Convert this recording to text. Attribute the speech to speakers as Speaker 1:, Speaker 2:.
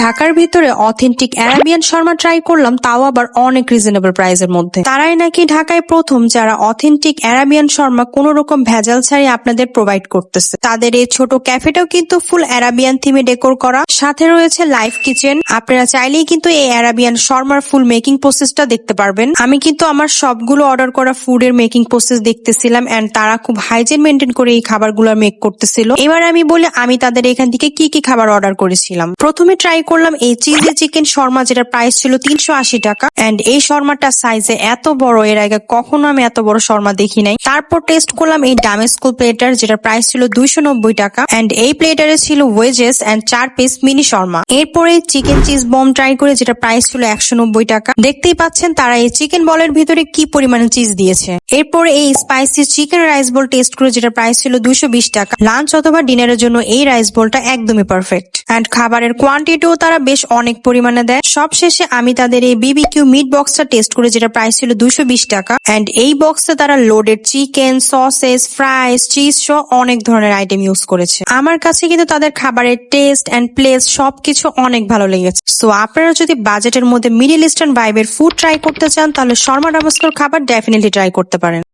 Speaker 1: ঢাকার ভিতরে authentic Arabian Sharma try করলাম, তাও আবার অনেক রিজনেবল প্রাইসের মধ্যে। তারাই নাকি ঢাকায় প্রথম যারা অথেন্টিক অ্যারাবিয়ান শর্মা কোনো রকম ভেজাল ছাড়াই আপনাদের প্রোভাইড করতেছে। তাদের এই ছোট ক্যাফেটাও কিন্তু ফুল অ্যারাবিয়ান থিমে ডেকোর করা, সাথে রয়েছে লাইভ কিচেন। আপনারা চাইলেই কিন্তু এই অ্যারাবিয়ান শর্মার ফুল মেকিং প্রসেসটা দেখতে পারবেন। আমি কিন্তু আমার সবগুলো অর্ডার করা ফুডের মেকিং প্রসেস দেখতেছিলাম, এন্ড তারা খুব হাইজিন মেনটেন করে এই খাবারগুলো মেক করতেছিল। এবার আমি বলি আমি তাদের এখান থেকে কি কি খাবার অর্ডার করেছিলাম। প্রথমে ট্রাই করলাম এই চিজি চিকেন শর্মা, যেটা প্রাইস ছিল 380 টাকা। এন্ড এই শর্মাটা সাইজে এত বড়, এর আগে কখনো আমি এত বড় শর্মা দেখি নাই। তারপর টেস্ট করলাম এই ডামেস্কো প্লেটার, যেটা প্রাইস ছিল 290 টাকা। এন্ড এই প্লেটারে ছিল wedges and 4 piece mini shawarma. এরপরে চিকেন চিজ বম ট্রাই করে, যেটা প্রাইস ছিল 190 টাকা। দেখতেই পাচ্ছেন তারা এই চিকেন বলের ভিতরে কি পরিমাণে চিজ দিয়েছে। এরপরে এই স্পাইসি চিকেন রাইস বল টেস্ট করে, যেটা প্রাইস ছিল 220 টাকা। লাঞ্চ অথবা ডিনারের জন্য এই রাইস বলটা একদমই পারফেক্ট। এন্ড খাবারের কোয়ান্টিটিও তারা বেশ অনেক পরিমাণে দেয়। সব শেষে আমি তাদের এই বিবিকিউ মিট বক্সটা টেস্ট করে, যেটা প্রাইস ছিল 220 টাকা। এন্ড এই বক্সে তারা loaded chicken, sausages, fries, cheese সহ অনেক ধরনের আইটেম ইউজ করেছে। আমার কাছে কিন্তু তাদের খাবারের টেস্ট এন্ড প্লেস সবকিছু অনেক ভালো লেগেছে। সো আপনারা যদি বাজেটের মধ্যে মিডল ইস্টার্ন ভাইবের ফুড ট্রাই করতে চান, তাহলে শর্মা ডামেস্কোর খাবার ডেফিনেটলি ট্রাই করতে পারেন।